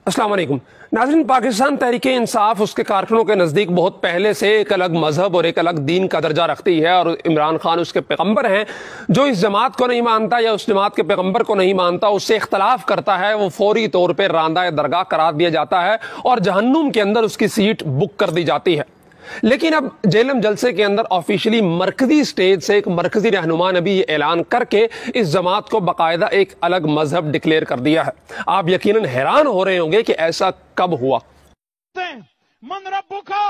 अस्सलाम वालेकुम नाज़रीन। पाकिस्तान तहरीक इंसाफ उसके कारकुनों के नज़दीक बहुत पहले से एक अलग मजहब और एक अलग दीन का दर्जा रखती है, और इमरान खान उसके पैगम्बर हैं। जो इस जमात को नहीं मानता या उस जमात के पैगम्बर को नहीं मानता, उससे इख्तलाफ करता है, वो फौरी तौर पर रांदा दरगाह करार दिया जाता है और जहन्नुम के अंदर उसकी सीट बुक कर दी जाती है। लेकिन अब जेलम जलसे के अंदर ऑफिशियली मरकजी स्टेज से एक मरकजी रहनुमा ने भी ये ऐलान करके इस जमात को बाकायदा एक अलग मजहब डिक्लेयर कर दिया है। आप यकीनन हैरान हो रहे होंगे कि ऐसा कब हुआ। मन रब्बु का,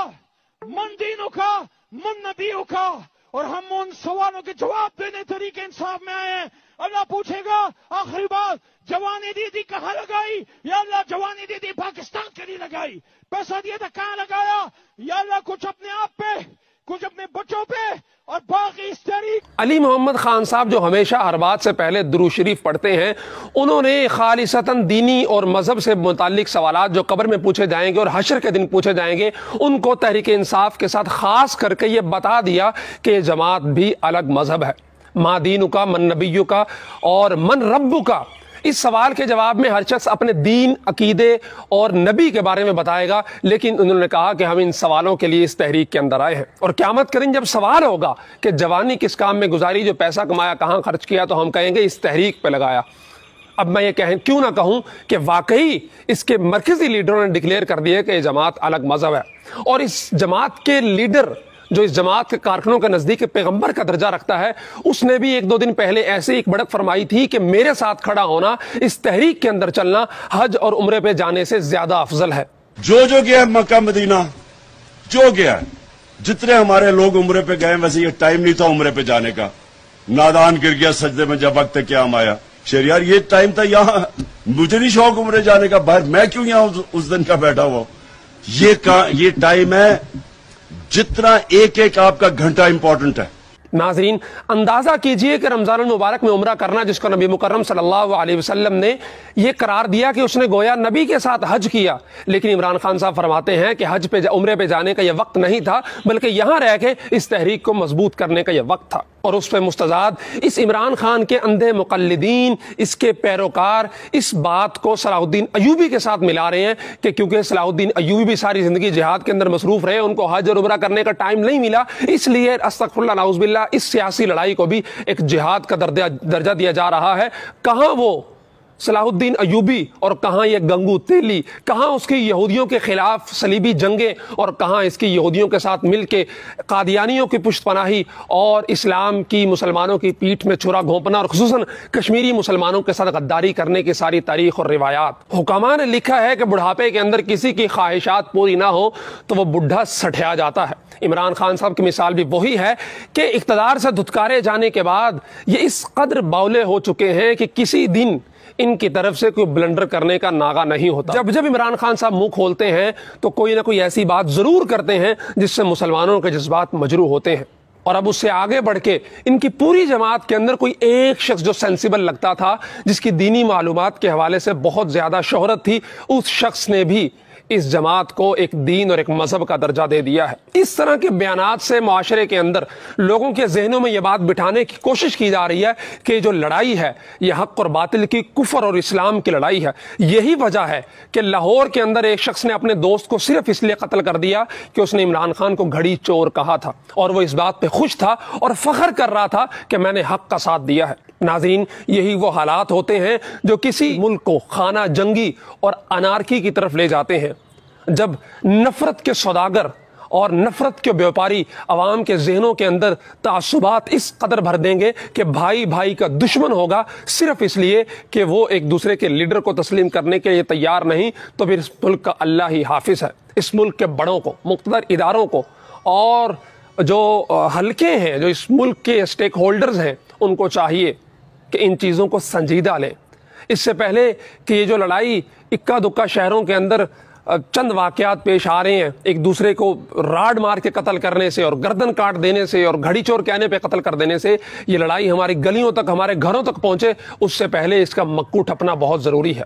मन दीनु का, मन नबीयु का, और हम उन सवालों के जवाब देने तरीके इंसाफ में आए हैं। अल्लाह पूछेगा आखिरी बात, जवानी दीदी कहाँ लगाई? या अल्लाह जवानी दीदी पाकिस्तान के लिए लगाई। पैसा दिया था कहाँ लगाया? या अल्लाह कुछ अपने आप पे, कुछ अपने बच्चों पे, और बाकी इस तरीके। अली मोहम्मद खान साहब जो हमेशा हर बात से पहले दुरूद शरीफ पढ़ते हैं, उन्होंने खालिसतन दीनी और मजहब से मुतालिक सवालात जो कब्र में पूछे जाएंगे और हशर के दिन पूछे जाएंगे, उनको तहरीक इंसाफ के साथ खास करके ये बता दिया कि ये जमात भी अलग मजहब है। मा दीनु का, मन नबीयु का और मन रब्बु का। इस सवाल के जवाब में हर शख्स अपने दीन, अकीदे और नबी के बारे में बताएगा, लेकिन उन्होंने कहा कि हम इन सवालों के लिए इस तहरीक के अंदर आए हैं। और क़यामत के दिन जब सवाल होगा कि जवानी किस काम में गुजारी, जो पैसा कमाया कहाँ खर्च किया, तो हम कहेंगे इस तहरीक पे लगाया। अब मैं ये क्यों ना कहूँ कि वाकई इसके मरकजी लीडरों ने डिक्लेयर कर दिया कि ये जमात अलग मजहब है, और इस जमात के लीडर जो इस जमात के कारकुनों के नज़दीक पैगंबर का दर्जा रखता है, उसने भी एक दो दिन पहले ऐसे एक बढ़त फरमाई थी कि मेरे साथ खड़ा होना, इस तहरीक के अंदर चलना हज और उम्रे पे जाने से ज्यादा अफजल है। जो गया मक्का मदीना, जो गया, जितने हमारे लोग उम्रे पे गए, वैसे ये टाइम नहीं था उम्रे पे जाने का। नादान गिर गया सजदे में जब वक्त क़याम आया। शेर यार ये टाइम था, यहाँ मुझे नहीं शौक उम्रे जाने का, बाहर मैं क्यों यहाँ उस दिन का बैठा हुआ। ये टाइम है जितना एक एक आपका घंटा इंपॉर्टेंट है। नाजरीन, अंदाजा कीजिए कि रमजान मुबारक में उम्रा करना, जिसको नबी मुकर्रम सल्लल्लाहु अलैहि वसल्लम ने यह करार दिया कि उसने गोया नबी के साथ हज किया, लेकिन इमरान खान साहब फरमाते हैं कि हज पे उम्रे पे जाने का यह वक्त नहीं था, बल्कि यहां रह के इस तहरीक को मजबूत करने का यह वक्त था। और उस पर मुस्तजाद इस इमरान खान के अंधे मुकल्लिदीन, इसके पैरोकार इस बात को सलाहुद्दीन अयूबी के साथ मिला रहे हैं कि क्योंकि सलाहुद्दीन अयूबी भी सारी जिंदगी जिहाद के अंदर मसरूफ रहे, उनको हज और उम्रा करने का टाइम नहीं मिला, इसलिए अस्तगफिरुल्लाह नाउज़ुबिल्लाह इस सियासी लड़ाई को भी एक जिहाद का दर्जा दिया जा रहा है। कहां वो सलाहुद्दीन अयूबी और कहां ये गंगू तेली, कहां उसकी यहूदियों के खिलाफ सलीबी जंगे, और कहां इसकी यहूदियों के साथ मिलके कादियानियों की पुष्टपनाही और इस्लाम की मुसलमानों की पीठ में छुरा घोंपना और खुसूसन कश्मीरी मुसलमानों के साथ गद्दारी करने की सारी तारीख और रिवायात। हुकामा ने लिखा है कि बुढ़ापे के अंदर किसी की ख्वाहिशात पूरी ना हो तो वह बुढ़ा सठिया जाता है। इमरान खान साहब की मिसाल भी वही है कि इख्तदार से धुतकारे जाने के बाद ये इस कदर बावले हो चुके हैं कि किसी दिन इनकी तरफ से कोई ब्लंडर करने का नागा नहीं होता। जब जब इमरान खान साहब मुंह खोलते हैं तो कोई ना कोई ऐसी बात जरूर करते हैं जिससे मुसलमानों के जज्बात मजरूह होते हैं। और अब उससे आगे बढ़ के इनकी पूरी जमात के अंदर कोई एक शख्स जो सेंसिबल लगता था, जिसकी दीनी मालूमात के हवाले से बहुत ज्यादा शोहरत थी, उस शख्स ने भी इस जमात को एक दीन और एक मजहब का दर्जा दे दिया है। इस तरह के बयानात से माशरे के अंदर लोगों के जहनों में यह बात बिठाने की कोशिश की जा रही है कि जो लड़ाई है यह हक और बातिल की, कुफर और इस्लाम की लड़ाई है। यही वजह है कि लाहौर के अंदर एक शख्स ने अपने दोस्त को सिर्फ इसलिए कत्ल कर दिया कि उसने इमरान खान को घड़ी चोर कहा था, और वो इस बात पे खुश था और फख्र कर रहा था कि मैंने हक का साथ दिया है। नाज़रीन, यही वो हालात होते हैं जो किसी मुल्क को खाना जंगी और अनारकी की तरफ ले जाते हैं, जब नफरत के सौदागर और नफरत के व्यापारी अवाम के जहनों के अंदर तासुबात इस कदर भर देंगे कि भाई भाई का दुश्मन होगा सिर्फ इसलिए कि वो एक दूसरे के लीडर को तस्लीम करने के लिए तैयार नहीं, तो फिर इस मुल्क का अल्लाह ही हाफिज है। इस मुल्क के बड़ों को, मुख्तदर इदारों को और जो हल्के हैं, जो इस मुल्क के स्टेक होल्डर्स हैं, उनको चाहिए कि इन चीज़ों को संजीदा लें। इससे पहले कि ये जो लड़ाई इक्का दुक्का शहरों के अंदर चंद वाकयात पेश आ रहे हैं, एक दूसरे को राड मार के कत्ल करने से और गर्दन काट देने से और घड़ी चोर कहने पे कत्ल कर देने से, ये लड़ाई हमारी गलियों तक, हमारे घरों तक पहुंचे, उससे पहले इसका मक्कू ठपना बहुत ज़रूरी है।